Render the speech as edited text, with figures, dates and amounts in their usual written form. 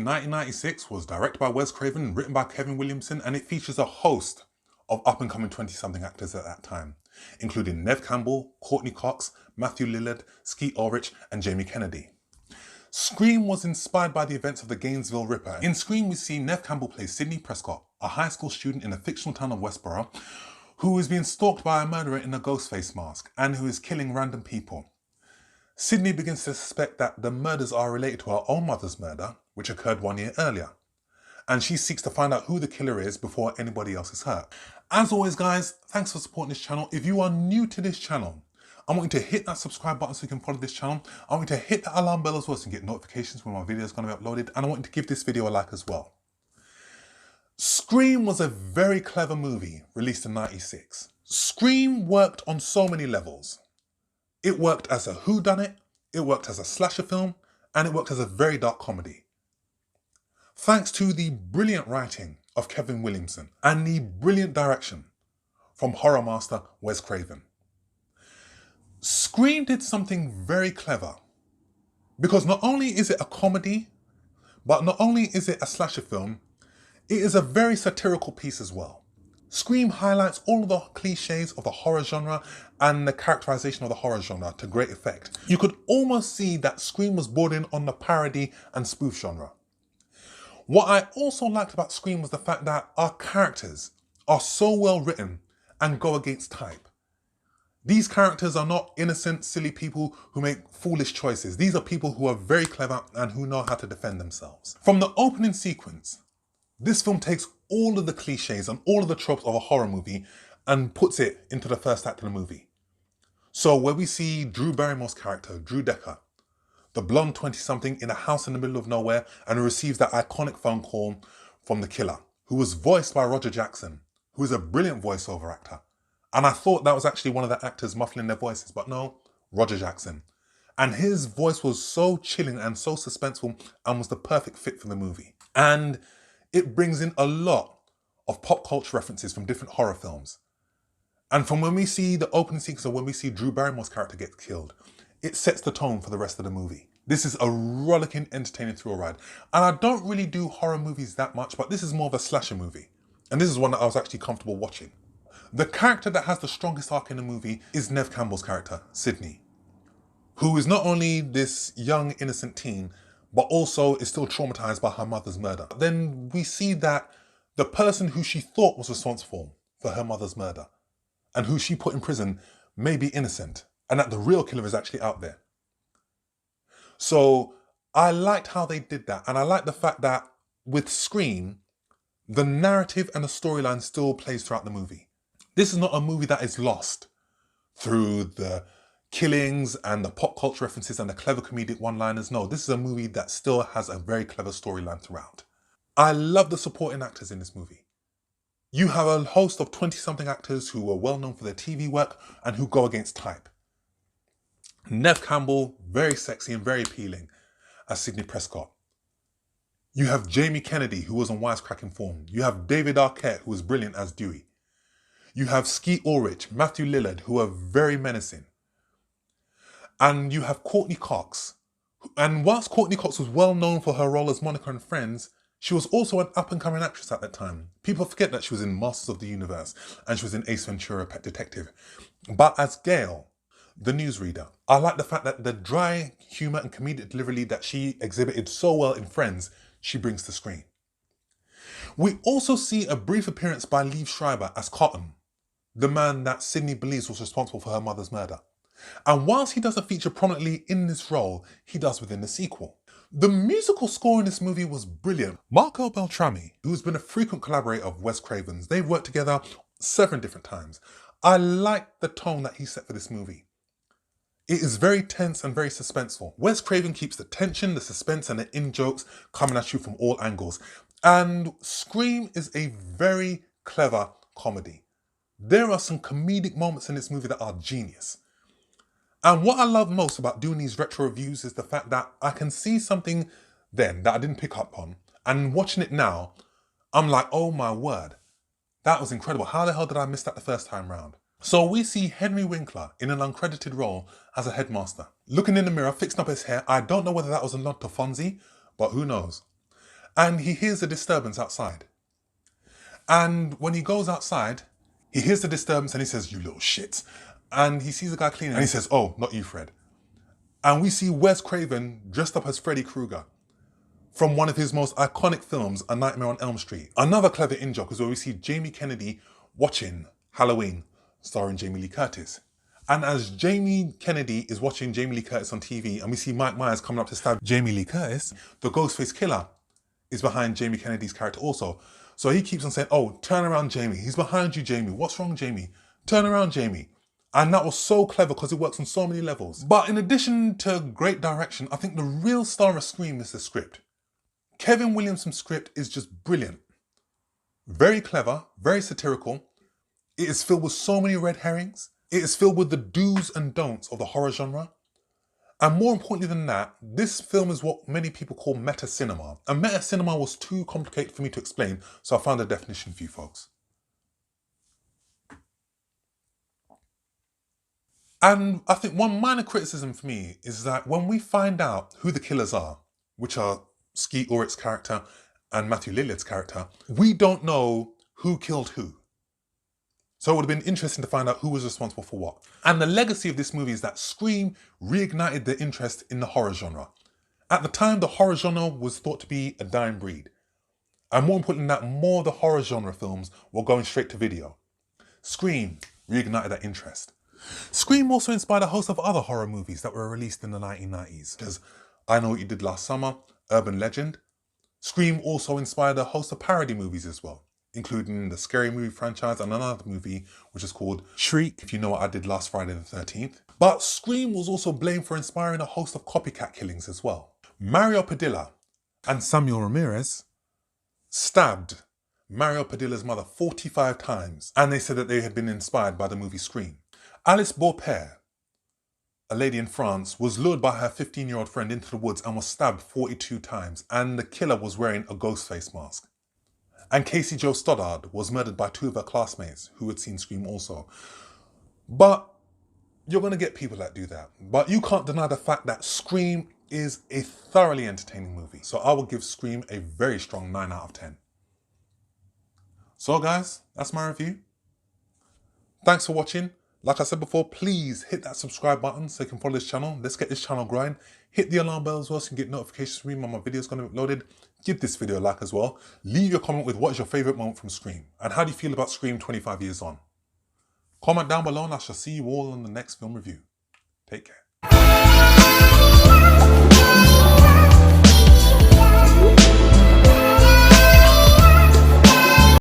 1996 was directed by Wes Craven, written by Kevin Williamson, and it features a host of up-and-coming 20-something actors at that time, including Neve Campbell, Courtney Cox, Matthew Lilard, Skeet Ulrich, and Jamie Kennedy. Scream was inspired by the events of the Gainesville Ripper. In Scream, we see Neve Campbell play Sidney Prescott, a high school student in the fictional town of Westboro, who is being stalked by a murderer in a ghost face mask and who is killing random people. Sidney begins to suspect that the murders are related to her own mother's murder, which occurred 1 year earlier, and she seeks to find out who the killer is before anybody else is hurt. As always guys, thanks for supporting this channel. If you are new to this channel, I want you to hit that subscribe button so you can follow this channel. I want you to hit that alarm bell as well so you can get notifications when my video is going to be uploaded, and I want you to give this video a like as well. Scream was a very clever movie released in '96. Scream worked on so many levels. It worked as a whodunit, it worked as a slasher film, and it worked as a very dark comedy. Thanks to the brilliant writing of Kevin Williamson and the brilliant direction from horror master Wes Craven. Scream did something very clever, because not only is it a comedy, but not only is it a slasher film, it is a very satirical piece as well. Scream highlights all of the cliches of the horror genre and the characterization of the horror genre to great effect. You could almost see that Scream was bordering on the parody and spoof genre. What I also liked about Scream was the fact that our characters are so well written and go against type. These characters are not innocent, silly people who make foolish choices. These are people who are very clever and who know how to defend themselves. From the opening sequence, this film takes all of the cliches and all of the tropes of a horror movie and puts it into the first act of the movie. So where we see Drew Barrymore's character, Drew Decker, the blonde 20-something in a house in the middle of nowhere, and receives that iconic phone call from the killer, who was voiced by Roger Jackson, who is a brilliant voiceover actor. And I thought that was actually one of the actors muffling their voices, but no, Roger Jackson. And his voice was so chilling and so suspenseful and was the perfect fit for the movie. And it brings in a lot of pop culture references from different horror films. And from when we see the opening sequence or when we see Drew Barrymore's character get killed, it sets the tone for the rest of the movie. This is a rollicking, entertaining thrill ride. And I don't really do horror movies that much, but this is more of a slasher movie. And this is one that I was actually comfortable watching. The character that has the strongest arc in the movie is Neve Campbell's character, Sidney, who is not only this young, innocent teen, but also is still traumatized by her mother's murder. Then we see that the person who she thought was responsible for her mother's murder and who she put in prison may be innocent, and that the real killer is actually out there. So I liked how they did that, and I like the fact that with Scream, the narrative and the storyline still plays throughout the movie. This is not a movie that is lost through the killings and the pop culture references and the clever comedic one-liners. No, this is a movie that still has a very clever storyline throughout. I love the supporting actors in this movie. You have a host of 20-something actors who are well known for their TV work and who go against type. Neve Campbell, very sexy and very appealing as Sidney Prescott. You have Jamie Kennedy, who was on wisecracking form. You have David Arquette, who was brilliant as Dewey. You have Skeet Ulrich, Matthew Lilard, who are very menacing. And you have Courtney Cox. And whilst Courtney Cox was well known for her role as Monica in Friends, she was also an up-and-coming actress at that time. People forget that she was in Masters of the Universe and she was in Ace Ventura: Pet Detective. But as Gail, the newsreader, I like the fact that the dry humour and comedic delivery that she exhibited so well in Friends, she brings to screen. We also see a brief appearance by Liev Schreiber as Cotton, the man that Sidney believes was responsible for her mother's murder. And whilst he doesn't feature prominently in this role, he does within the sequel. The musical score in this movie was brilliant. Marco Beltrami, who's been a frequent collaborator of Wes Craven's, they've worked together several different times. I like the tone that he set for this movie. It is very tense and very suspenseful. Wes Craven keeps the tension, the suspense and the in-jokes coming at you from all angles. And Scream is a very clever comedy. There are some comedic moments in this movie that are genius. And what I love most about doing these retro reviews is the fact that I can see something then that I didn't pick up on, and watching it now, I'm like, oh my word, that was incredible. How the hell did I miss that the first time round? So we see Henry Winkler in an uncredited role as a headmaster. Looking in the mirror, fixing up his hair. I don't know whether that was a nod to Fonzie, but who knows? and he hears a disturbance outside. And when he goes outside, he hears the disturbance and he says, "You little shit." And he sees a guy cleaning and he says, "Oh, not you, Fred." And we see Wes Craven dressed up as Freddy Krueger from one of his most iconic films, A Nightmare on Elm Street. Another clever in-joke is where we see Jamie Kennedy watching Halloween, starring Jamie Lee Curtis. And as Jamie Kennedy is watching Jamie Lee Curtis on TV and we see Mike Myers coming up to stab Jamie Lee Curtis, the Ghostface Killer is behind Jamie Kennedy's character also. So he keeps on saying, "Oh, turn around, Jamie. He's behind you, Jamie. What's wrong, Jamie? Turn around, Jamie." And that was so clever because it works on so many levels. But in addition to great direction, I think the real star of Scream is the script. Kevin Williamson's script is just brilliant. Very clever, very satirical. It is filled with so many red herrings. It is filled with the do's and don'ts of the horror genre. And more importantly than that, this film is what many people call meta cinema. And meta cinema was too complicated for me to explain, so I found a definition for you folks. And I think one minor criticism for me is that when we find out who the killers are, which are Skeet Ulrich's character and Matthew Lillard's character, we don't know who killed who. So it would have been interesting to find out who was responsible for what. And the legacy of this movie is that Scream reignited the interest in the horror genre. At the time, the horror genre was thought to be a dying breed. And more important than that, more of the horror genre films were going straight to video. Scream reignited that interest. Scream also inspired a host of other horror movies that were released in the 1990s. There's I Know What You Did Last Summer, Urban Legend. Scream also inspired a host of parody movies as well, including the Scary Movie franchise and another movie which is called Shriek, If You Know What I Did Last Friday the 13th. But Scream was also blamed for inspiring a host of copycat killings as well. Mario Padilla and Samuel Ramirez stabbed Mario Padilla's mother 45 times, and they said that they had been inspired by the movie Scream. Alice Beaupre, a lady in France, was lured by her 15-year-old friend into the woods and was stabbed 42 times, and the killer was wearing a ghost face mask. And Casey Jo Stoddard was murdered by two of her classmates who had seen Scream also. But you're going to get people that do that. But you can't deny the fact that Scream is a thoroughly entertaining movie. So I will give Scream a very strong 9 out of 10. So guys, that's my review. Thanks for watching. Like I said before, please hit that subscribe button so you can follow this channel. Let's get this channel growing. Hit the alarm bell as well so you can get notifications from me when my video is going to be uploaded. Give this video a like as well. Leave your comment with what is your favourite moment from Scream and how do you feel about Scream 25 years on. Comment down below and I shall see you all in the next film review. Take care.